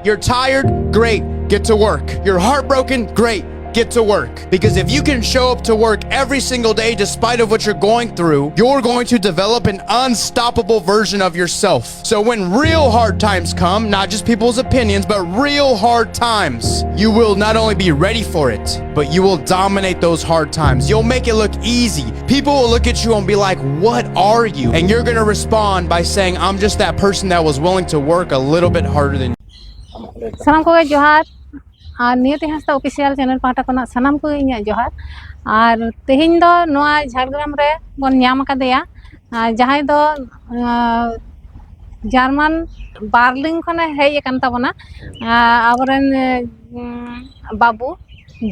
You're tired? Great. Get to work. You're heartbroken? Great. Get to work. Because if you can show up to work every single day despite of what you're going through, you're going to develop an unstoppable version of yourself. So when real hard times come, not just people's opinions, but real hard times, you will not only be ready for it, but you will dominate those hard times. You'll make it look easy. People will look at you and be like, what are you? And you're going to respond by saying, I'm just that person that was willing to work a little bit harder than you. Salam ko johar. আর নিয়তি Hasda official channel পাহটা কোনা সানাম को इᱧा जोहार আর তেহিন দো নোয়া ঝাড়গ্রাম রে বন ᱧᱟᱢ কাদেয়া জাহাই দো জার্মান বার্লিন খনে হেই একান তাবনা আবরেন বাবু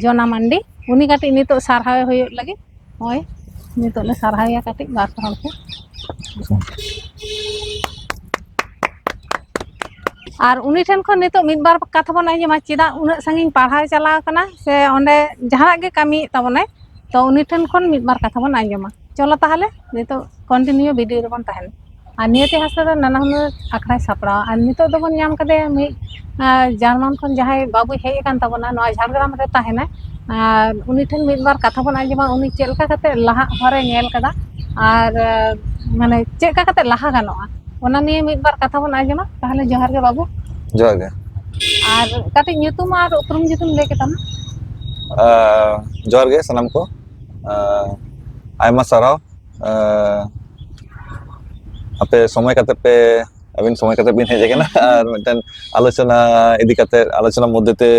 জোনা মান্ডি উনি কাটি নিতো সারহাওয়ে হইও লাগি ওই নিতো লে সারহাওয়া কাটি বার হল को আর উনি ঠেন খন নিতো মিদবার কথা বন আইজমা চিদা উনা সাঙ্গিন পাড়ায় চালাও কানা সে অন্ডে জাহানাক গে কামি তাবনাই তো উনি ঠেন খন মিদবার কথা বন আইজমা চলো তাহলে নিতো কন্টিনিউ ভিডিও রে বন তাহেন আর নিয়তি হাসদা নানা হুনার আখড়ায় সাপড়াও আর নিতো দো বন ᱧᱟᱢ কাদে মি জার্মান খন যাহাই বাবু হেই কান তাবনা নয় ঝাড়গ্রাম রে তাহেনা আর উনি ঠেন মিদবার কথা বন আইজমা উনি চেলকা কাতে লাহা হরে নেল কাদা আর মানে চেকা কাতে লাহা গানোয়া ওনা নিয়ে মিদবার কথা বন আইজমা তাহলে জোহার গে বাবু জোহার গে আর কাতে nyutum আর উপরুম nyutum ᱞᱟᱹᱭ ᱠᱮᱛᱟᱢ জোহার গে সানাম को আইমা সারাও আপে সময় কাতে পে আবিন সময় কাতে বিন হেজ কেনা আর মিদটান আলোচনা ইদি কাতে আলোচনা মধ্যেতে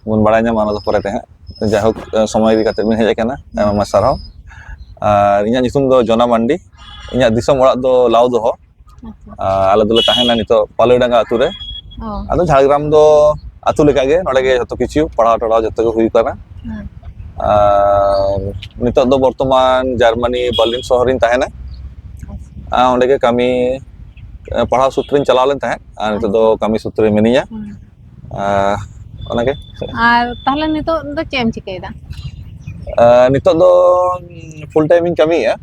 বন বাড়াই ᱧᱟᱢ ᱚᱱᱟ ᱫᱚ ᱯᱚᱨᱮᱛᱮ ᱦᱟᱸᱜ ᱡᱟᱭᱦᱳᱠ ᱥᱚᱢᱚᱭ ᱤᱫᱤ ᱠᱟᱛᱮ ᱵᱤᱱ ᱦᱮᱡ ᱟᱠᱟᱱᱟ ᱟᱭᱢᱟ ᱥᱟᱨᱦᱟᱣ আর ইᱧᱟᱹᱜ ᱧᱩᱛᱩᱢ ᱫᱚ ᱡᱚᱱᱟ ᱢᱟᱱᱰᱤ ইᱧᱟᱹᱜ দিশম ᱚᱲᱟᱜ ᱫᱚ ᱞᱟᱣ ᱫᱚᱦᱚ আলে দলে তাহেনা নিতো পালুইডাঙ্গা আতু রে আদᱚ ঝাড়গ্রাম ᱫᱚ আতু লেᱠᱟ ᱜᱮ ᱱᱚᱰᱮ ᱜᱮ ᱡᱚᱛᱚ ᱠᱤᱪᱷᱩ ᱯᱟᱲᱦᱟᱣ ᱴᱟᱲᱦᱟᱣ ᱡᱚᱛᱚ ᱜᱮ ᱦᱩᱭ ᱟᱠᱟᱱᱟ আর নিতোᱜ ᱫᱚ বর্তমান জার্মানি বার্লিন শহরিᱧ তাহেনা ᱚᱸᱰᱮ ᱜᱮ ᱠᱟᱹᱢᱤ ᱯᱟᱲᱦᱟᱣ ᱥᱩᱛᱨᱮᱧ ᱪᱟᱞᱟᱣ ᱞᱮᱱ ᱛᱟᱦᱮᱸᱫ আর নিᱛᱚᱜ ᱫᱚ ᱠᱟᱹᱢᱤ ᱥᱩᱛᱨᱮ ᱢᱤᱱᱟᱹᱧᱟ ᱚᱱᱟᱜᱮ আর তাহলে নিতোᱜ ᱫᱚ ᱪᱮᱫ ᱮᱢ ᱪᱤᱠᱟᱹᱭᱮᱫᱟ নিতোᱜ ᱫᱚ ফুল টাইম ᱤᱧ ᱠᱟᱹᱢᱤᱭᱟ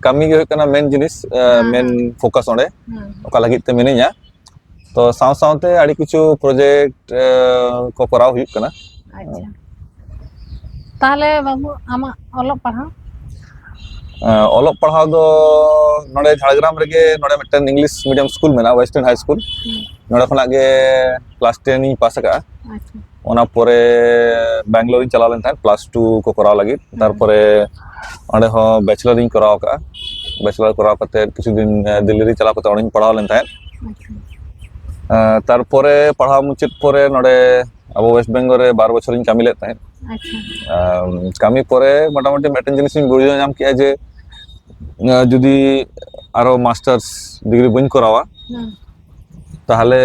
kami ᱜᱮ ᱦᱩᱭᱩᱜ ᱠᱟᱱᱟ ᱢᱮᱱ ᱡᱤᱱᱤᱥ ᱢᱮᱱ ᱯᱷᱳᱠᱟᱥ ᱚᱸᱰᱮ ᱚᱠᱟ ᱞᱟᱹᱜᱤᱫ ᱛᱮ ᱢᱤᱱᱟᱹᱧᱟ তো সাও সাওতে আড়ি কিছু প্রজেক্ট কো করাও হুᱭᱩᱜ ᱠᱟᱱᱟ আচ্ছা তাহলে বাবু আমা অলপ পড়াও ᱫᱚ নড়ে ঝাড়গ্রাম রেগে নড়ে মিদটান ইংলিশ মিডিয়াম স্কুল মেনা ওয়েস্টার্ন হাই স্কুল নড়ে খনা গে ক্লাস 10 ᱤᱧ পাস ᱟᱠᱟᱜᱼᱟ আচ্ছা ᱚᱱᱟ ᱯᱚᱨᱮ ᱵᱮᱝᱜᱟᱞᱳᱨ ᱤᱧ ᱪᱟᱞᱟᱣ ᱞᱮᱱ ᱛᱟᱦᱮᱸᱫ +2 ᱠᱚ ᱠᱚᱨᱟᱣ ᱞᱟᱹᱜᱤᱫ ᱛᱟᱨᱯᱚᱨᱮ ᱚᱸᱰᱮ ᱦᱚᱸ ব্যাচেলর ᱤᱧ ᱠᱚᱨᱟᱣ ᱟᱠᱟᱜᱼᱟ ব্যাচেলর ᱠᱚᱨᱟᱣ ᱠᱟᱛᱮ ᱠᱤᱪᱷᱩ ᱫᱤᱱ দিল্লি ᱨᱤᱧ ᱪᱟᱞᱟᱣ ᱠᱟᱛᱮ ᱚᱸᱰᱮᱧ ᱯᱟᱲᱦᱟᱣ ᱞᱮᱱ ᱛᱟᱦᱮᱸᱫ তারপরে পড়াও মুচিত পরে নড়ে আবো ওয়েস্ট বেঙ্গল রে 12 বছর ইᱧ কামি লেত তাহেᱸদ আচ্ছা কামি পরে মোটামুটি মিদটান জিনিস ইᱧ বুঝে ᱧᱟᱢ কিয়া যে যদি আরো মাস্টার্স ডিগ্রি বইন করাওয়া তাহলে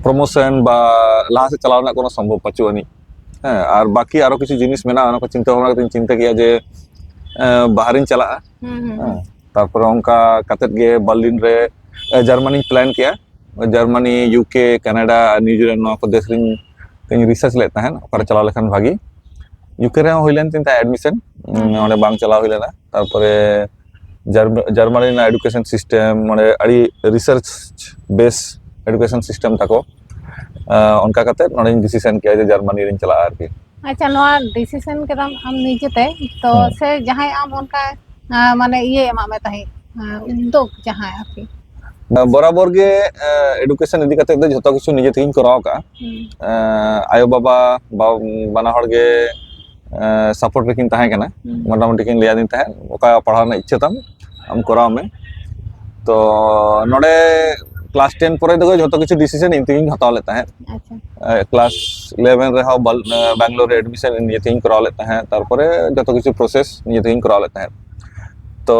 প্রমোশন বা লাহাসে চালাও না কোনো সম্ভব পাচু আনি হ্যাঁ আর বাকি আরো কিছু জিনিস মেনা অনা কো চিন্তা ভাবনা কতে চিন্তা কিয়া যে বাহারিন চালায়া তারপরে অঙ্কা কাতেত গে বার্লিন রে জার্মানি প্ল্যান কিয়া জার্মানি ইউকে কানাডা নিউজিল্যান্ড নো কো দেশ রিন কই রিসার্চ লেত তাহেন ওখানে চালাও লেখান ভাগি ইউকে রে হইলেন তিন তা এডমিশন ওনে বাং চালাও হইলেনা তারপরে জার্মানি না এডুকেশন সিস্টেম মানে আড়ি রিসার্চ বেস এডুকেশন সিস্টেম তাকো অনকা কাতে নড়ে ডিসিশন কিয়া যে জার্মানি রিন চালা আর কি আচ্ছা নোয়া ডিসিশন কেদাম আম নিজেতে তো সে যাহাই আম অনকা মানে ইয়ে এমা মে তাহি উদ্যোগ যাহাই আর কি বরাবর গে এডুকেশন ইদি কাতে দ যত কিছু নিজে থেকেই করাও কা আয়ো বাবা বানা হড় গে সাপোর্ট রেকিন তাহে কেনা মোটামুটি কিন লিয়া দিন তাহে ওকা পড়াও না ইচ্ছা তাম আম করাও মে তো নড়ে ক্লাস 10 পরে দেখো যত কিছু ডিসিশন ইনতিং হতাও লেতা है আচ্ছা ক্লাস 11 রে হাও ব্যাঙ্গালোর এডমিশন নিয়ে তিং করাও লেতা है তারপরে যত কিছু প্রসেস নিয়ে তিং করাও লেতা है তো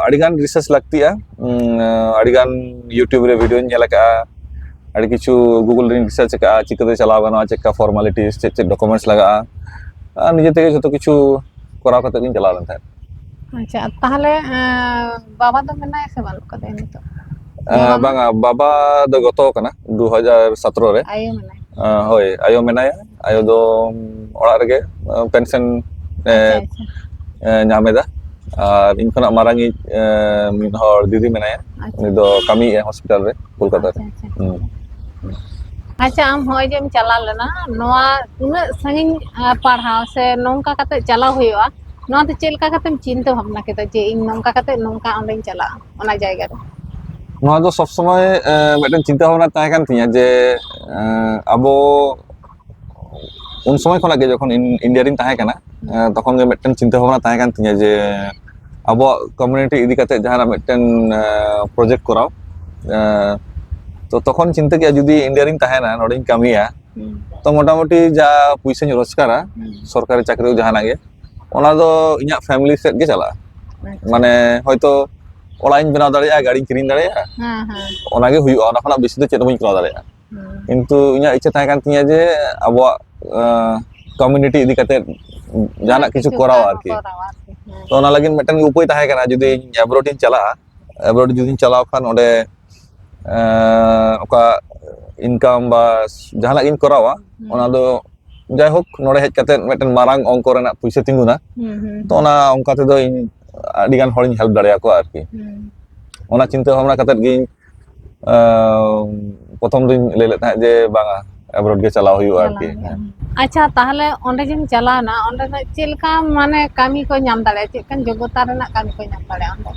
আড়িগান রিসার্চ লাগতিয়া আড়িগান ইউটিউব রে ভিডিও নিয়ে লাগা আড়ি কিছু গুগল রে রিসার্চ কা চিকতে চালাও গানো চেকা ফর্মালিটিস চেক ডকুমেন্টস লাগা নিজে থেকে যত কিছু করাও কাতে দিন চালাও লেতা है আচ্ছা তাহলে বাবা তো মেনায় সে বানু কাতে নিতো banga baba do goto kana 2017 re ayo menaय hoy ayo menaya ayo do ora rege pension nyameda আর ᱤᱧ ᱠᱷᱚᱱᱟᱜ ᱢᱟᱨᱟᱝᱤᱡ ᱢᱤᱫ ᱦᱚᱲ ᱫᱤᱫᱤ ᱢᱮᱱᱟᱭᱟ, ᱩᱱᱤ ᱫᱚ ᱠᱟᱹᱢᱤᱭᱮᱫᱼᱟ ᱦᱚᱥᱯᱤᱴᱟᱞ ᱨᱮ ᱠᱳᱞᱠᱟᱛᱟ ᱨᱮ। ᱟᱪᱪᱷᱟ ᱟᱢ ᱦᱚᱸᱜᱼᱚᱭ ᱡᱮᱢ ᱪᱟᱞᱟᱣ ᱞᱮᱱᱟ ᱱᱚᱣᱟ ᱩᱱᱟᱹᱜ ᱥᱟᱺᱜᱤᱧ ᱯᱟᱲᱦᱟᱣ ᱥᱮ ᱱᱚᱝᱠᱟ ᱠᱟᱛᱮ ᱪᱟᱞᱟᱣ ᱦᱩᱭᱩᱜᱼᱟ, ᱱᱚᱣᱟ ᱫᱚ ᱪᱮᱫ ᱞᱮᱠᱟ ᱠᱟᱛᱮᱢ ᱪᱤᱱᱛᱟᱹ ᱵᱷᱟᱵᱽᱱᱟ ᱠᱮᱫᱟ ᱡᱮ ᱤᱧ ᱱᱚᱝᱠᱟ ᱠᱟᱛᱮ ᱱᱚᱝᱠᱟ ᱚᱸᱰᱮᱧ ᱪᱟᱞᱟᱜᱼᱟ ᱚᱱᱟ ᱡᱟᱭᱜᱟ ᱨᱮ? ᱱᱚᱣᱟ ᱫᱚ ᱥᱚᱵ সমᱚᱭ ᱢᱤᱫᱴᱮᱱ ᱪᱤᱱᱛᱟᱹ ᱵᱷᱟᱵᱽᱱᱟ ᱛᱟᱦᱮᱸ ᱠᱟᱱ ᱛᱤᱧᱟᱹ ᱡᱮ ᱟᱵᱚ ᱩᱱ সময় ᱠᱷᱚᱱᱟᱜ ᱜᱮ ᱡᱚᱠᱷᱚᱱ ইন্ডিয়া ᱨᱤᱧ ᱛᱟᱦᱮᱸ ᱠᱟᱱᱟ তখন ᱜᱮ ᱢᱤᱫᱴᱮᱱ ᱪᱤᱱᱛᱟᱹ ᱵᱷᱟᱵᱽᱱᱟ ᱛᱟᱦᱮᱸ ᱠᱟᱱ ᱛᱤᱧᱟᱹ ᱡᱮ ᱟᱵᱚᱣᱟᱜ ᱠᱚমিউনিটি ᱤᱫᱤ ᱠᱟᱛᱮ ᱡᱟᱦᱟᱱᱟᱜ ᱢᱤᱫᱴᱮᱱ ᱯᱨᱚᱡᱮক্ট ᱠᱚᱨᱟᱣ। তো তখন চিন্তা কিয়া যদি ইন্ডিয়া রিং তাহেনা নড়েই কামিয়া তো মোটামুটি যা পয়সাᱧ রোজগারা সরকারি চাকরি জাহানাগ গে ওনা দো ইᱧᱟᱹᱜ ফ্যামিলি সেট গে চালা মানে হয়তো ওড়াইñ বেনাও দাঁড়িয়ে গাড়িñ কিরিং দাঁড়িয়ে ওনাগে হুইᱩᱜᱼᱟ ওনা খনা বেশি দো চেদ বাᱹᱧ করাᱣ দাঁড়িয়ে কিন্তু ইᱧᱟᱹᱜ ইচ্ছা তাহেᱸ কান তিᱧᱟ যে আবহাওয়াগ কমিউনিটি ইদি কাতে জাহানাᱜ কিছু করাও আর কি তো ওনা লাগিন মিদটাং উপায় তাহেᱸ কানা যদি অ্যাব্রোড ইᱧ চালাᱜᱼᱟ অ্যাব্রোড যদি চালাও খান ওডে ওকা ইনকাম বা জাহানাᱜ গিᱧ করাওয়া ওনা দো যাই হোক নড়ে হেজ কাতে মিদটাং মারাং অঙ্ক রেনাᱜ পয়সা তিঙ্গুনা তো ওনা অঙ্কা তেদো ইᱧ আডি গান হড়িᱧ হেল্প দাঁড়িয়ে আকো আর কি ওনা চিন্তা ভাবনা কাতে গিᱧ প্রথম দিন ᱞᱟᱹᱭ ᱞᱮᱫ ᱛᱟᱦᱮᱸ ᱡᱮ ᱵᱟᱝᱟ অ্যাব্রোড গে চালাও ᱦᱩᱭᱩᱜᱼᱟ আর কি ᱟᱪᱪᱷᱟ ᱛᱟᱦᱞᱮ ᱚᱸᱰᱮ ᱡᱮᱢ ᱪᱟᱞᱟᱣᱱᱟ ᱚᱸᱰᱮ ᱫᱚ ᱪᱮᱫ ᱞᱮᱠᱟ ᱢᱟᱱᱮ ᱠᱟᱹᱢᱤ ᱠᱚ ᱧᱟᱢ ᱫᱟᱲᱮᱭᱟᱜᱼᱟ, ᱪᱮᱫ ᱞᱮᱠᱟᱱ ᱡᱳᱜᱽᱜᱚᱛᱟ ᱨᱮᱱᱟᱜ ᱠᱟᱹᱢᱤ ᱠᱚ ᱧᱟᱢ ᱫᱟᱲᱮᱭᱟᱜᱼᱟ ᱚᱸᱰᱮ?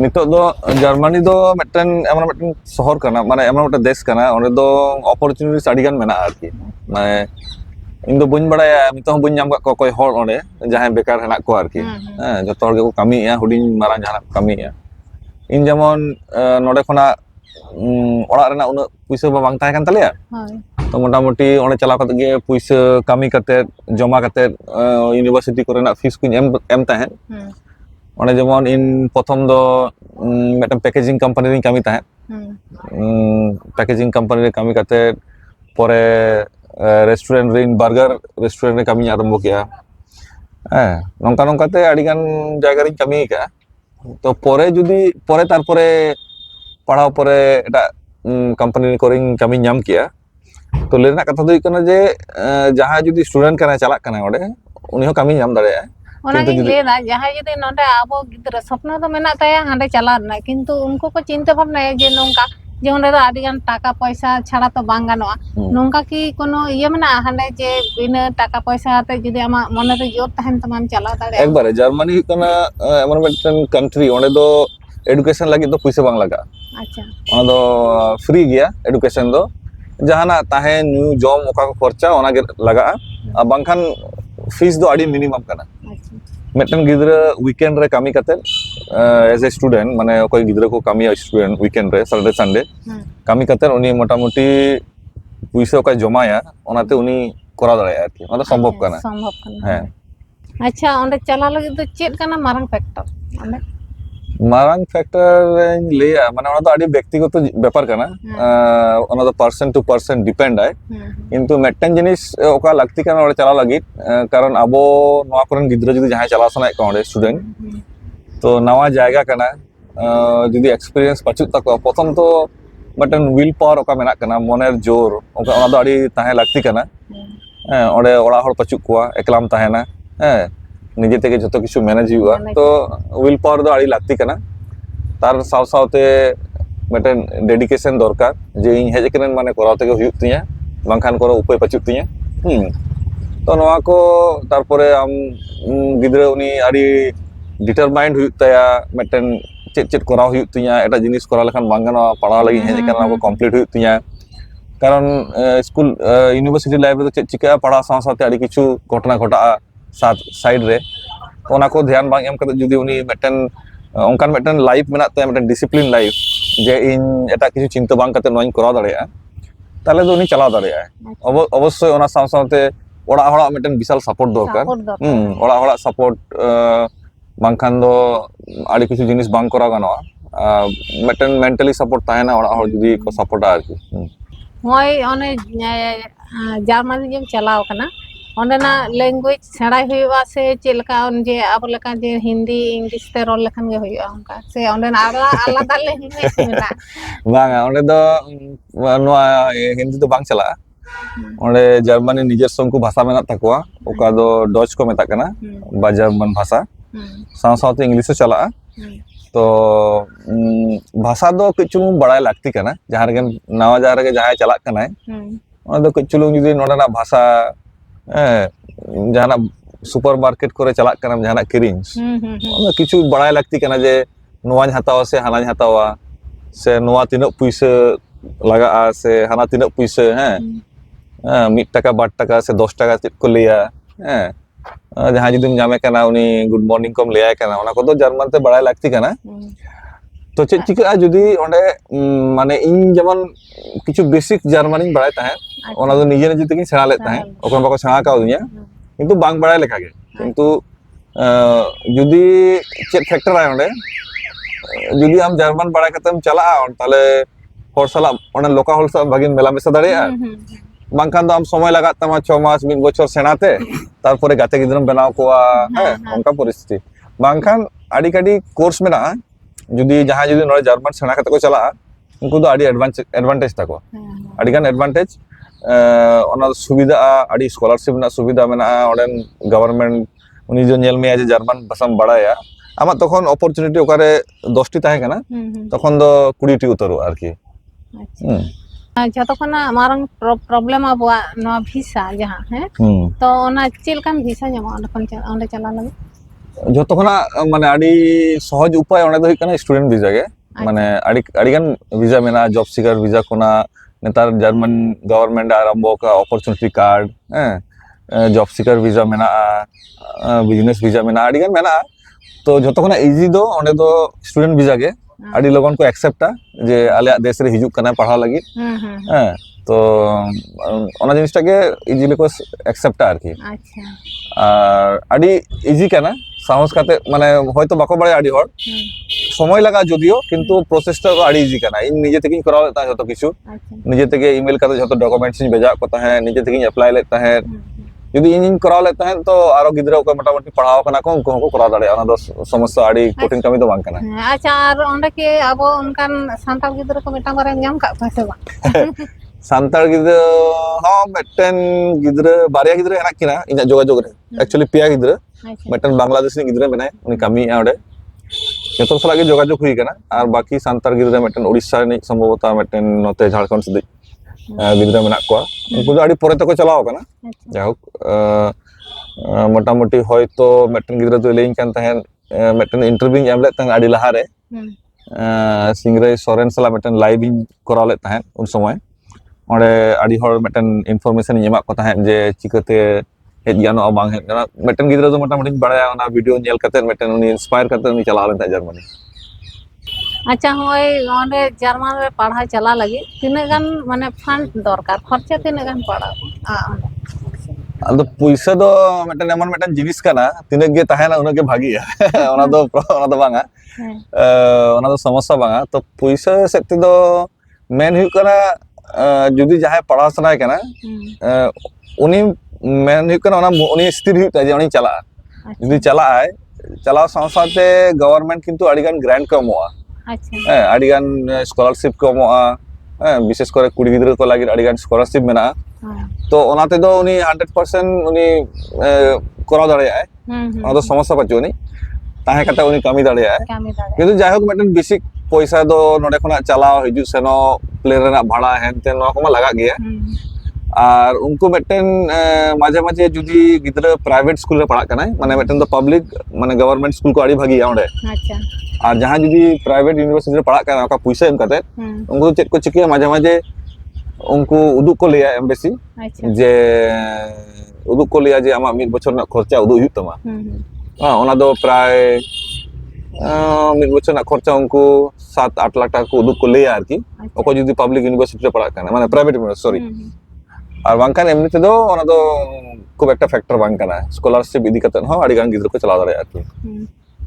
নিতোগ দো জার্মানি দো মিদটাং এমন মিদটাং শহর কানা মানে এমন মিদটাং দেশ কানা ওনে দো অপরচুনিটিস আডি গান মেনা আর কি মানে ᱤᱧ ᱫᱚ ᱵᱟᱹᱧ ᱵᱟᱲᱟᱭᱟ ᱱᱤᱛᱚᱜ ᱦᱚᱸ ᱵᱟᱹᱧ ᱧᱟᱢ ᱠᱟᱜ ᱠᱚᱣᱟ ᱚᱠᱚᱭ ᱦᱚᱲ ᱚᱸᱰᱮ ᱡᱟᱦᱟᱸᱭ ᱵᱮᱠᱟᱨ ᱦᱮᱱᱟᱜ ᱠᱚᱣᱟ ᱟᱨᱠᱤ ᱦᱮᱸ ᱡᱚᱛᱚ ᱦᱚᱲ ᱜᱮᱠᱚ ᱠᱟᱹᱢᱤᱭᱮᱜᱼᱟ ᱦᱩᱰᱤᱧ ᱢᱟᱨᱟᱝ ᱡᱟᱦᱟᱱᱟᱜ ᱠᱚ ᱠᱟᱹᱢᱤᱭᱮᱜᱼᱟ ᱤᱧ ᱡᱮᱢᱚᱱ ᱱᱚᱰᱮ ᱠᱷᱚᱱᱟᱜ ᱚᱲᱟᱜ ᱨᱮᱱᱟᱜ ᱩᱱᱟᱹᱜ ᱯᱩᱭᱥᱟᱹ ᱵᱟᱝ ᱛᱟᱦᱮᱸ ᱠᱟᱱ ᱛᱟᱞᱮᱭᱟ তো মোটামুটি ᱚᱸᱰᱮ ᱪᱟᱞᱟᱣ ᱠᱟᱛᱮ ᱜᱮ ᱯᱩᱭᱥᱟᱹ ᱠᱟᱹᱢᱤ ᱠᱟᱛᱮ ᱡᱚᱢᱟ ᱠᱟᱛᱮ ইউনিভার্সিটি ᱠᱚᱨᱮᱱᱟᱜ ফিস ᱠᱚᱧ ᱮᱢ ᱛᱟᱦᱮᱸᱫ ᱚᱸᱰᱮ ᱡᱮᱢᱚᱱ ᱤᱧ প্রথম ᱫᱚ মিদটাং প্যাকেজিং কোম্পানি ᱨᱤᱧ ᱠᱟᱹᱢᱤ ᱛᱟᱦᱮᱸᱫ প্যাকেজিং কোম্পানি রে ᱠᱟᱹᱢᱤ ᱠᱟᱛᱮ পরে রেস্টুরেন্ট রিন বার্গার রেস্টুরেন্ট রে কামিᱧ আরম্ভ কেয়া হ্যাঁ নংকা নংকাতে আডি গান জায়গা রিᱧ কামি কা তো পরে যদি পরে তারপরে পড়াও পরে এটা কোম্পানি করিং কামি ᱧᱟᱢ কেয়া তো লেনা কথা দই কানা যে যাহা যদি স্টুডেন্ট কানা চালাক কানা ওডে উনি হো কামি ᱧᱟᱢ ᱫᱟᱲᱮᱭᱟᱜᱼᱟ ᱚᱱᱟᱜᱤᱧ ᱞᱟᱹᱭᱫᱟ ᱡᱟᱦᱟᱸᱭ ᱡᱩᱫᱤ ᱱᱚᱰᱮ ᱟᱵᱚ ᱜᱤᱫᱽᱨᱟᱹ ᱥᱚᱯᱱᱚ ᱫᱚ ᱢᱮᱱᱟᱜ ᱛᱟᱭᱟ ᱦᱟᱸᱰᱮ ᱪᱟᱞᱟᱣ ᱨᱮᱱᱟᱜ ᱠᱤᱱᱛᱩ ᱩᱱᱠᱩ ᱠᱚ ᱪᱤᱱᱛᱟᱹ ᱵᱷᱟᱵᱽᱱᱟᱭᱟ ᱡᱮ ᱱᱚᱝᱠᱟ ᱡᱮ ᱚᱸᱰᱮ ᱫᱚ ᱟᱹᱰᱤ ᱜᱟᱱ ᱴᱟᱠᱟ ᱯᱚᱭᱥᱟ ᱪᱷᱟᱲᱟ ᱛᱚ ᱵᱟᱝ ᱜᱟᱱᱚᱜᱼᱟ ᱱᱚᱝᱠᱟ ᱠᱤ ᱠᱳᱱᱳ ᱤᱭᱟᱹ ᱢᱮᱱᱟᱜᱼᱟ ᱦᱟᱸᱰᱮ ᱡᱮ ᱵᱤᱱᱟᱹ ᱴᱟᱠᱟ ᱯᱚᱭᱥᱟ ᱟᱛᱮ ᱡᱩᱫᱤ ᱟᱢᱟᱜ ᱢᱚᱱᱮᱨᱮ ᱡᱳর ᱛᱟᱦᱮᱱ ᱛᱟᱢᱟᱢ ᱪᱟᱞᱟᱣ ᱫᱟᱲᱮᱭᱟᱜᱼᱟ একবারে জার্মানি কানা এমন মিদটাং কান্ট্রি ওঁᱰᱮ ᱫᱚ এডুকেশন লাগি ᱫᱚ পয়সা বাং লাগা আচ্ছা ওনা ᱫᱚ ফ্রি গিয়া এডুকেশন ᱫᱚ জাহানাᱜ তাহেন নিউ জম ওকা কো খরচা ওনা গে লাগাᱜᱼᱟ আর বাংখান ফিস ᱫᱚ আডি মিনিমাম কানা মিদটাং গিদ্রা উইকেন্ড রে কামি কাতে এজ এ স্টুডেন্ট মানে অকয় গিদ্রা কো কামিয়া স্টুডেন্ট উইকেন্ড রে স্যাটারডে সানডে কামি কাতে উনি মোটামুটি পয়সা ওকা জমায়া ওনাতে উনি করা দাঁড়ায় আর কি ওনা সম্ভব কানা সম্ভব কানা হ্যাঁ আচ্ছা অঁᱰᱮ ᱪᱟᱞᱟᱣ ᱞᱟᱹᱜᱤᱫ ᱫᱚ ᱪᱮᱫ ᱠᱟᱱᱟ ᱢᱟᱨᱟᱝ ᱯᱷᱮᱠᱴᱚᱨ ᱚᱸᱰᱮ মারাং ফ্যাক্টর লেয়া মানে ওনা তো আডি ব্যক্তিগত ব্যাপার কানা ওনা তো পার্সন টু পার্সন ডিপেন্ড হয় কিন্তু মিদটাং জিনিস ওকা লাগতি কানা ওড়ে চালা লাগি কারণ আবো নোয়া করেন গিদ্রা যদি জাহাই চালা সানায় কা ওড়ে স্টুডেন্ট তো নাওয়া জায়গা কানা যদি এক্সপেরিয়েন্স পাচুত তাকো প্রথম তো মিদটাং উইল পাওয়ার ওকা মেনাক কানা মনের জোর ওকা ওনা তো আডি তাহে লাগতি কানা হ্যাঁ ওড়ে ওড়া হড় পাচুক কোয়া একলাম তাহেনা হ্যাঁ নিজে থেকে যত কিছু ম্যানেজ হুইউগা তো উইল পাওয়ার দো আড়ি লাগতি কানা তার সাও সাওতে মিদটাং ডেডিকেশন দরকার যে ইñ হেজ কেনেন মানে করাও থেকে হুইউগ তিñা বাংখান করো উপায় পাচুক তিñা তো নোয়া কো তারপরে আম গিদ্রা উনি আড়ি ডিটারমাইন্ড হুইউগ তায়া মিদটাং চেদ চেদ করাও হুইউগ তিñা এটা জিনিস করা লেখান বাং গানোয়া পড়াও লাগি হেজ কেনা কো কমপ্লিট হুইউগ তিñা কারণ স্কুল ইউনিভার্সিটি লাইফ রে চেদ চিকা পড়া সাও সাথে আড়ি কিছু ঘটনা ঘটা'a সাইড রে ওনা কো ধ্যান বাং এম কাতে যদি উনি মিদটাং অনকান মিদটাং লাইফ মেনাক তায়া মিদটাং ডিসিপ্লিন লাইফ যে ইñ এটা কিছু চিন্তা বাং কাতে নোয়াñ করাও দাঁড়ায়া তাহলে তো উনি চালাও দাঁড়ায় অবশ্যই ওনা সাও সাথে ওড়া হড়া মিদটাং বিশাল সাপোর্ট দরকার ওড়া হড়া সাপোর্ট বাংখান দো আড়ি কিছু জিনিস বাং করা গানোয়া মিদটাং মেন্টালি সাপোর্ট তাহেনা ওড়া হড় যদি কো সাপোর্টা আর কি হয় অনে জার্মানি যেম চালাও কানা ᱚᱸᱰᱮᱱᱟᱜ ল্যাঙ্গুয়েজ ᱥᱮᱬᱟᱭ ᱦᱩᱭᱩᱜᱼᱟ ᱥᱮ ᱪᱮᱫ ᱞᱮᱠᱟ ᱡᱮ ᱟᱵᱚ ᱞᱮᱠᱟ ᱡᱮ ᱦᱤন্দি ᱤᱝᱞᱤশ তে রল লেখান গে ᱦᱩᱭᱩᱜᱼᱟ ᱚᱱᱠᱟ ᱥᱮ ᱚᱸᱰᱮᱱᱟᱜ আলাদা ল্যাঙ্গুয়েজ মেনাᱜᱼᱟ বাংা ওঁᱰᱮ ᱫᱚ নোয়া হিন্দি তো বাং চালাᱜᱼᱟ ওঁᱰᱮ জার্মানি নিজস্ব উনকু ভাষা মেনাক তাকোয়া ওকা দো ডচ কো মেতাক কানা বা জার্মান ভাষা साव सावते इंग्लिश चलाआ तो भाषा दो किचुलुंग बड़ाई लागती कना जहाँ रगे नवा जहाँ रगे जहाँ चलाक कना है दो किचुलुंग जुदी नोडना भाषा जहाँ सुपर मार्केट करे चलाक कना जहाँ किरिंग किचु बड़ाई लागती कना जे नोवाñ हतावा से हानाñ हतावा से नोवा तिनक पुइसा लगा से हाना तिनक पुइसा हैं 1 টাকা 2 টাকা से 10 টাকা चेक को लिया हैं जहाँ जुदीम जामे कना उनी गुड मॉर्निंग कोम लिया कना ओना को तो जर्मन ते बड़ाई लागती कना तो चेक चिका जुदी ओंडे माने इन जेमन किछु बेसिक जर्मनी बड़ाई ताहे ओना दो निजे निजे तेगिन सेणा लेत ताहे ओकन बाको सेणा काउदिया किंतु बांग बड़ाई लेखा गे किंतु जुदी चेक फैक्टर आय ओंडे जुदी हम जर्मन बड़ाई कतेम चला ताले हर साला ओना लोका हल सा भागिन मेला मेसा दाड़ेया बांखान दो हम समय लगा तमा 6 मास 1 বছর सेणाते तारपरे गाते गिद्रम बनाव कोआ है ओंका परिस्थिति बांखान आडी काडी कोर्स मेना जुदी जहां जुदी नोरे जर्मन सेणा कते को चला उनको दो आडी एडवांटेज ताको आडी गान एडवांटेज ओना सुविधा आडी स्कॉलरशिप ना सुविधा मेना ओडेन गवर्नमेंट उनी जो नेल में जे जर्मन भाषाम बड़ाया आमा तखन अपॉर्चुनिटी ओकारे 10 टी ताहे कना तखन दो 20 टी उतरो आरकी जतो खना मारंग प्रॉब्लम अब नो भिसा जहां है तो ओना चिलकान भिसा जमा ओंडे चला लगे जतो खना माने आडी सहज उपाय ओंडे दो हिकना स्टूडेंट वीजा गे माने आडी गान वीजा मेना जॉब सीकर वीजा कोना नेतार जर्मन गवर्नमेंट आरंभो का opportunity card job seeker visa मेना बिजनेस वीजा मेना आडी गान मेना तो जतो खना इजी दो ओंडे दो स्टूडेंट वीजा गे आडी लोगन को एक्सेप्टा जे आले देश रे हिजुक कना पढ़ा लगी तो ओना जिनिसटा के इजीली को एक्सेप्टा आरकी अच्छा आडी इजी कना साहस काते माने হয়তো বাকো বাড়ে আডি হর সময় লাগা যদিও কিন্তু প্রসেসটা আডি ইজি কানা इन নিজে থেকেই করা लेता যত কিছু নিজে থেকে ইমেল কাতে যত ডকুমেন্টস নি भेजा করতে है নিজে থেকেই अप्लाई लेता है যদি इन করা लेता है तो आरो गिद्रा को मोटामोटी पढ़ाओ कना को को करा दाड़े ओना दो समस्या आडी कठिन कमी तो बांग कना अच्छा और ओंडे के अब उनकान सांताल गिद्रा को मिटा बारे नाम का पासे बा सांताल गिद्रा हां मेटन गिद्रा बारिया गिद्रा हेना किना इना जोगाजोग रे एक्चुअली पिया गिद्रा मेटन बांग्लादेशी गिद्रा मेना उनी कमी ओंडे जतो सला के जोगाजोग हुई कना और बाकी सांताल गिद्रा मेटन ओडिशा नि संभवतः मेटन नोते झारखंड से गिद्रा मेना को उनको आडी परे तको चलाओ कना जाहोक मोटामोटी होयतो मेटन गिद्रा तो लेइन कान तहन मेटन इंटरव्यू एम लेत तहन आडी लहा रे सिंगरे सोरेन सला मेटन लाइव इन करा लेत तहन उन समय ओंडे आडी हर मेटन इनफॉरमेशन एमा को तहन जे चिकते हेज गानो बांग हेज गाना मेटन गिद्रा तो मोटामोटी बड़ाया ओना वीडियो नेल कते मेटन उनी इंस्पायर कते उनी चला लेता जर्मनी अच्छा होय ओंडे जर्मन रे पढ़ा चला लगी तिने गान माने फंड दरकार खर्चा तिने गान पड़ा अदो पैसा दो मेटन एमन मेटन जिनिस कना तिने गे ताहेना उना के भागिया ओना दो बांगा ओना दो समस्या बांगा तो पैसा सेते दो मेन हुई कना जुदी जहां पढ़ा सनाय कना उनी मेन हुई कना ओना उनी स्थिर हुई ता जे उनी चला जुदी चला आय चलाव साथे गवर्नमेंट किंतु आडिगान ग्रांट को एमोआ अच्छा आडिगान स्कॉलरशिप को एमोआ विशेष करे कुड़ी गिद्रा को लागि आडिगान स्कॉलरशिप मेना तो ओनाते दो उनी 100% उनी करा दाड़े आय ओना दो समस्या पाचो उनी ताहे कता उनी कमी दाड़े आय किंतु जायहोक मेटन बेसिक पैसा दो नोडे खना चलाव हिजु सेनो प्लेन रेना भाड़ा हेनते नो को लगा गया और उनको मेटन माजे माजे जुदी गिद्रा प्राइवेट स्कूल रे पढ़ा कना माने मेटन दो पब्लिक माने गवर्नमेंट स्कूल को आड़ी भागी ओंडे अच्छा और जहां जुदी प्राइवेट यूनिवर्सिटी रे पढ़ा कना का पैसा एम कते उनको चेक को चिकिया माजे माजे उनको उदुक को लिया एम्बेसी जे उदुक को लिया जे आमा 1 বছর না খরচা উদুক হুই तमा ओना दो प्राय 1 বছর না খরচা उनको 7-8 लाख टाका को उदुक को लिया आरकी ओको जुदी पब्लिक यूनिवर्सिटी रे पढ़ा कना माने प्राइवेट यूनिवर्सिटी सॉरी और बांकान एमनिते दो ओना दो खूब एकटा फैक्टर बांग कना स्कॉलरशिप इदी कतन हो आडी गान गिद्रा को चला दाड़े आरकी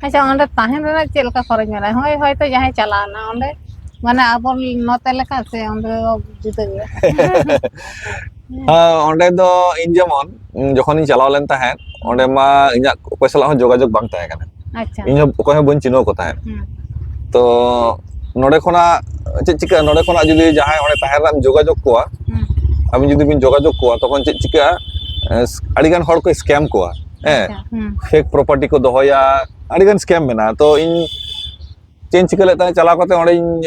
अच्छा ओंडे ताहेन रे चेलका खरच मेला होय होय तो जहां चलाना ओंडे माने अब नते लेका से ओंडे जुदा गया हां ओंडे दो इन जेमन जखन इन चलाव लेन ताहेन ओंडे मा इना पैसा हो जोगाजोग बांग ताहे कना अच्छा इन कोय बन चिनो को ताहेन तो नोडे खना चिका नोडे खना जुदी जहां ओंडे ताहेन जोगाजोग कोआ अबिन जुदी बिन जोगाजोग कोआ तखन चिका आडिगान हर को स्कैम कोआ फेक प्रॉपर्टी को दोहया अड़ी गन स्कैम मेना तो इन चेंज चिका लेता है चला करते और इन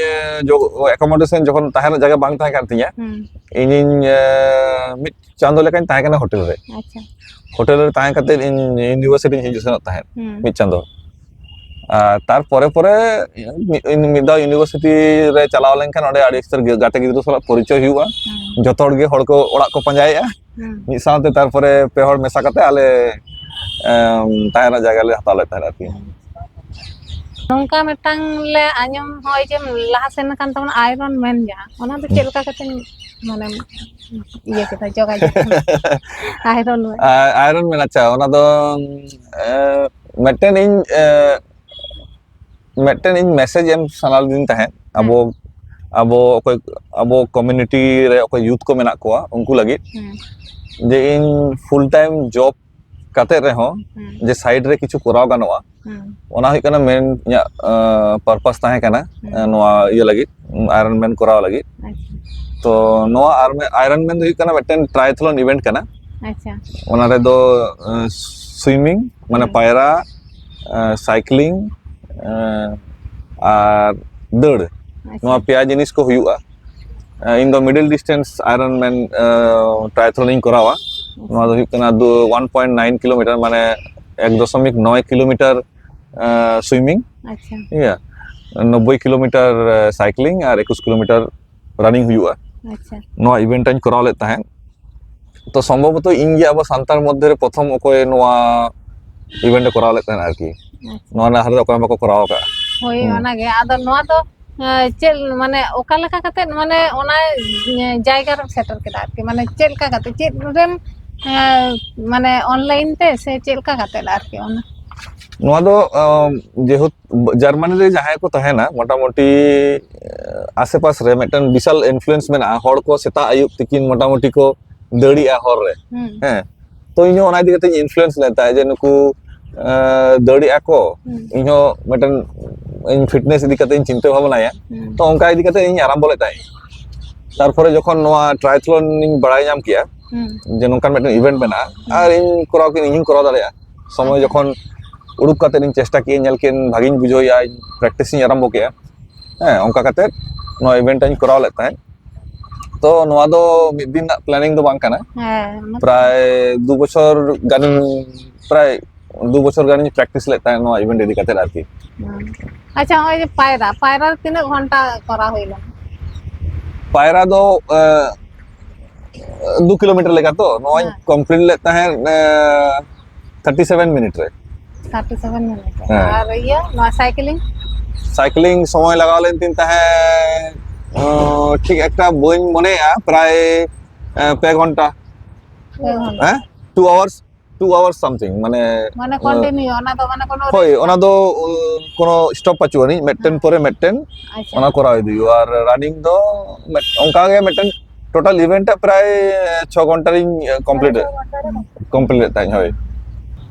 जो एकोमोडेशन जखन ताहेन जगह बांग ताहे कान तिया इन मिड चांदो लेकान ताहे कना होटल रे अच्छा होटल रे ताहे करते इन यूनिवर्सिटी हिजु सेनत ताहे मिड चांदो तार परे परे इन मिदा यूनिवर्सिटी रे चलाव लेनखान ओडे आड़ी स्तर गाते गिद्रो सला परिचय हुआ जतो हड़ गे हड़ को ओड़ा को पंजाया मिद साथे तार परे पे हड़ मेसा करते आले ताहेना जगह ले हताव ले ताहे आरकी नोंका मिटांग ले आंजम होय जे लाहा सेन कान तमन आयरन मैन जा ओना तो चेलका कते माने ये केता जोगा आयरन मैन अच्छा ओना दो मिटन इन मैसेज एम सनाल दिन ताहे अबो अबो कोई अबो कम्युनिटी रे कोई यूथ को मेना कोआ उनको लगी जे इन फुल टाइम जॉब काते रे हो जे साइड रे किछु कराव गानोआ ओना हुई कना मेन या पर्पस ताहे कना नोआ ये लगी आयरन मैन कराव लगी तो नोआ आयरन मैन हुई कना मिटन ट्रायथलॉन इवेंट कना अच्छा ओना रे दो स्विमिंग माने पायरा साइक्लिंग और दौड़ नोआ पेया जिनिस को हुआ इन दो middle distance Ironman triathlon इन करावा नोआ दो हुई कना 1.9 किलोमीटर माने 1.9 किलोमीटर स्विमिंग अच्छा ठीक है 90 किलोमीटर साइक्लिंग और 21 किलोमीटर रनिंग हुआ अच्छा नोआ इवेंट इन कराव लेता है तो संभवतः इन गे अब सांतार मध्य प्रथम ओकोय नोआ इवेंट कराव लेता है आरकी नोआ ना हरे ओकोय बको कराव का होय ओना गे आदो नोआ तो चेल माने ओका लेका कते माने ओना जायगा रे सेटल केदा आरकी माने चेलका कते चेल रेम माने ऑनलाइन ते से चेलका कते आरकी ओना नोआ दो जेहु जर्मनी रे जहां को तहेना मोटा मोटी आसे पास रे मेटन विशाल इन्फ्लुएंस मेना हड़ को सेता आयुब तिकिन मोटा मोटी को दड़िया हर रे हैं तो इन ओना इदी कते इन्फ्लुएंस लेता है जे नुकु दड़िया को इन मेटन इन फिटनेस इदी कते चिंता भावनाया तो उनका इदी कते इन आरंभ लेता है तारपरे जखन नोआ ट्रायथलॉन इन बड़ाय नाम किया जे नोंकान मेटन इवेंट मेना और इन कराव किन इन कराव दाड़िया समय जखन उड़ुक काते इन चेष्टा किए नेल किन भागिन बुझोया प्रैक्टिस इन आरंभ किया हैं उनका काते नोआ इवेंट इन कराव लेता है तो नोआ दो मिद दिन प्लानिंग दो बांग काना प्राय 2 बछर गान प्राय 2 बछर गान प्रैक्टिस लेता है नोआ इवेंट इदी काते आरकी अच्छा होय जे पायरा पायरा तीन घंटा करा होइला पायरा दो 2 किलोमीटर लेगा तो नोआ कंप्लीट लेता है 37 मिनट रे 37 मिनट और ये नोआ साइक्लिंग समय लगाव लेन तीन ताहे ठीक एक बन मने प्राय 2 घंटा 2 आवर्स समथिंग माने माने कंटिन्यू ओना तो माने कोनो होय ओना दो कोनो स्टॉप पाचुआ नहीं मेटन परे मेटन ओना कराव दियो और रनिंग दो ओंका गे मेटन टोटल इवेंट प्राय 6 घंटा री कंप्लीट लेता है होय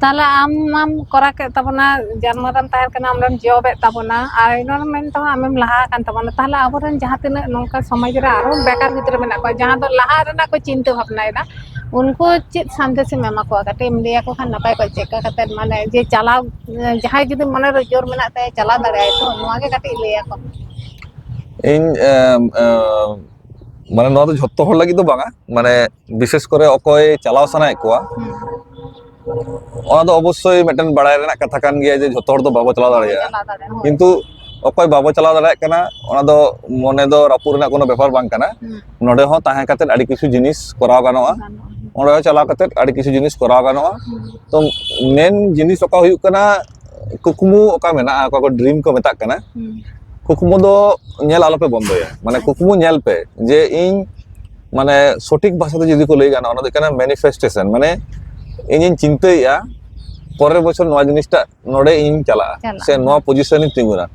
ताला आम करा के तबना जन्मरम ताहेर कना हमरन जॉब तबना आ इनमेंट तो आमेम लहा कान तबना ताला अबरन जहां तिना नोंका समाज रे आरो बेकार भितर मेना को जहां दो लहा रेना को चिंता भावना एदा उनको चित संदेश में एमा को कटे लिया को खान नपाय को चेक कते माने जे चलाव जहां जदी मने रे जोर मेना ते चला दाड़ाय तो नोआ के कटे लिया को इन माने नोआ तो झत्तो हर लागि दो बांगा माने विशेष करे अकोय चलाव सनाय कोआ अवश्य मिटन बड़ाय रेना कथा कान गया जे झत्तो हर दो बाबो चला दाड़ाया किंतु अकोय बाबो चला दाड़ाय कना ओना दो मने दो रापुर रेना कोनो बेपार बांग कना नोडे हो ताहे काते आडी किछु जिनिस कराव गानोआ ओंडे चला काते आडी किछु जिनिस कराव गानोआ तो मेन जिनिस ओका हुयु कना कुकुमु ओका मेना ओका को ड्रीम को मेता कना कुकुमु दो नेल आलोपे बंदोया माने कुकुमु नेल पे जे इन माने सठिक भाषा ते जदि को लई गाना ओना दो कना मैनिफेस्टेशन माने इन चिंताया परेर बछर नोआ जिनिसटा नोडे इन चला से नोआ पोजीशन इन तिंगुना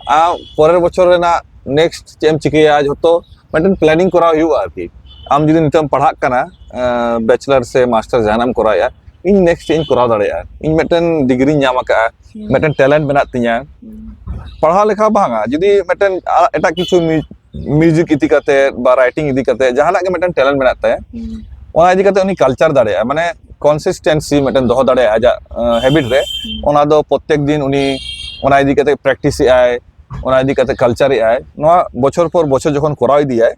आ परेर बछर रेना नेक्स्ट चेम चिकिया जतो मेटन प्लानिंग करा हुआ आरकी आम जदि नितम पढ़ा कना बैचलर से मास्टर जहानाम कराया इन नेक्स्ट इन करा दाड़ेया इन मेटन डिग्री ᱧᱟᱢ ᱟᱠᱟ मेटन टैलेंट मेना तिया पढ़ा लेखा बांगा जदि मेटन एटा किछु म्यूजिक इदी काते बा राइटिंग इदी काते जहाना के मेटन टैलेंट मेना ताया ओना इदी काते उनी कल्चर दाड़ेया माने consistency meten doho dare aja habit re ona do prottek din uni ona idi kate practice ai ona idi kate culture ai noa bochor por bochor jokhon koraw idi ai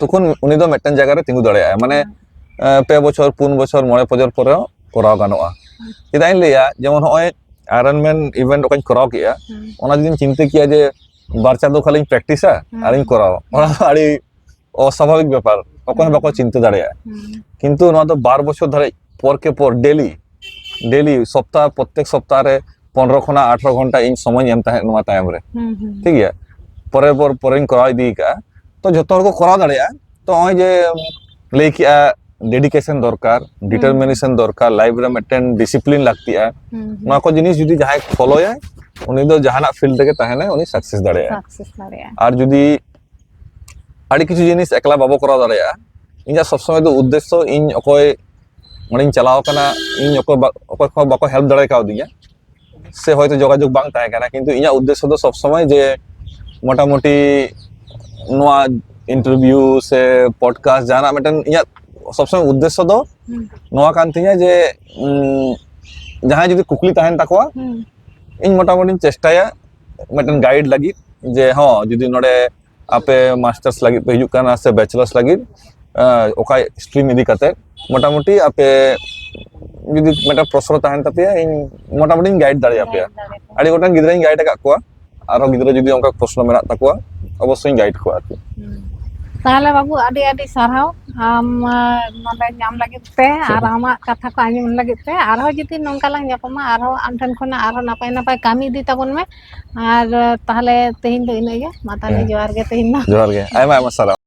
তখন উনি তো maintain জায়গায় তিঙ্গু দাঁড়ায় মানে 5 বছর 5 বছর 9 বছর পরেও করাও গানোয়া এটা আমি লইয়া যেমন হয় আয়রনম্যান ইভেন্ট ওখানে করাও কিয়া ওনা যদি চিন্তা কিয়া যে বাচ্চা তো খালি প্র্যাকটিসা আর আমি করাও ওনা আড়ি অস্বাভাবিক ব্যাপার ওখানে বাকো চিন্তা দাঁড়ায় কিন্তু ওনা তো 12 বছর ধরে পরকে পর ডেলি সপ্তাহ প্রত্যেক সপ্তাহে 15 ঘন্টা 18 ঘন্টা ইন সময় এম তাহে নোয়া টাইম রে ঠিক আছে পরের পর পরেন করাই দিকা তো যত হড় কো করা দাঁড়ায় তো ওই যে লেকিয়া ডেডিকেশন দরকার ডিটারমিনেশন দরকার লাইফ রে মেটেন ডিসিপ্লিন লাগতিয়া নোয়া কো জিনিস যদি যাহাই ফলোয় উনি তো জাহানা ফিল্ড থেকে তাহেনা উনি সাকসেস দাঁড়ায় আর যদি আড়ি কিছু জিনিস একলা বাবো করা দাঁড়ায় ইঞ্জা সব সময় তো উদ্দেশ্য ইন অকয় মানে চালাও কানা ইন অকয় বাকো হেল্প দাঁড়ায় কাউ দিয়া সে হয়তো যোগাযোগ বাং তাহে কানা কিন্তু ইঞ্জা উদ্দেশ্য তো সব সময় যে মোটামুটি নোয়া ইন্টারভিউ সে পডকাস্ট জানা মেটেন ইয়া সবসময় উদ্দেশ্য তো নোয়া কান তিয়া যে যাহাই যদি কুকলি তাহেন তাকোয়া ইন মোটামুটি চেষ্টায়া মেটেন গাইড লাগি যে হ্যাঁ যদি নড়ে আপে মাস্টার্স লাগি पे हिजुग काना से बैचलर्स লাগি ओका स्ट्रीम इदी काते मोटामुटी आपे যদি মেটা প্রশ্ন তাহেন তাপিয়া ইন মোটামুটি গাইড দাঁড়িয়ে আপেয়া আড়ি গোটান গিদ্রাইন গাইড কাক কোয়া আরো গিদ্রা যদি অঙ্কা প্রশ্ন মেনা তাকোয়া অবশ্যই গাইড কোয়া আর তাহলে বাবু আডি আডি সারহাও আম নলে নাম লাগিত তে আর আমা কথা কো আঞ্জম লাগিত তে আরো যদি নঙ্কা লাং যাপামা আরো আমঠান খনা আরো নাপাই নাপাই কামি দি তাবন মে আর তাহলে তেহিন do ina ge mata ne johar ge tehin na Johar গে আইমা আইমা সালাম